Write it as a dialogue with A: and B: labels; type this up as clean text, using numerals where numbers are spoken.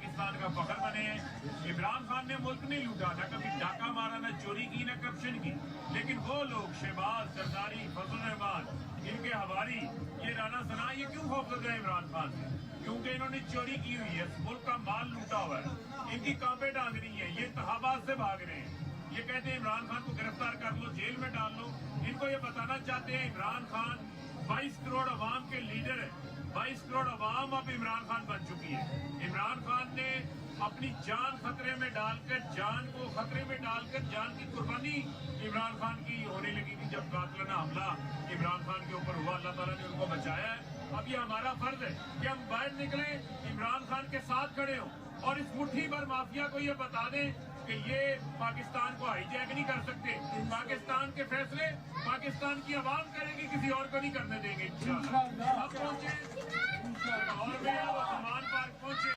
A: पाकिस्तान का फखर बने हैं। इमरान खान ने मुल्क नहीं लूटा, ना कभी डाका मारा, ना चोरी की, ना करप्शन की, लेकिन वो लोग शहबाज, जरदारी, फजल रहमान, इनके हवारी, ये राना सना, ये क्यों खौफजदा है इमरान खान से? क्योंकि इन्होंने चोरी की हुई है, मुल्क का माल लूटा हुआ है, इनकी कांपे टांग रही है, ये इंतखाबात से भाग रहे हैं। ये कहते हैं इमरान खान को गिरफ्तार कर लो, जेल में डाल लो। इनको ये बताना चाहते हैं इमरान खान 22 करोड़ अवाम के लीडर है। 22 करोड़ अवाम अब इमरान खान बन चुकी है। इमरान खान ने अपनी जान खतरे में डालकर, जान को खतरे में डालकर, जान की कुर्बानी इमरान खान की होने लगी थी जब कातिलाना हमला इमरान खान के ऊपर हुआ। अल्लाह ताला ने उनको बचाया है। अब ये हमारा फर्ज है कि हम बाहर निकले, इमरान खान के साथ खड़े हों और इस मुट्ठी भर माफिया को ये बता दें कि ये पाकिस्तान को हाईजैक नहीं कर सकते। पाकिस्तान के फैसले पाकिस्तान की आवाम करेगी, किसी और को नहीं करने देंगे इंशाअल्लाह। अब पहुंचे और मैं अब सामान पार्क पहुंचे।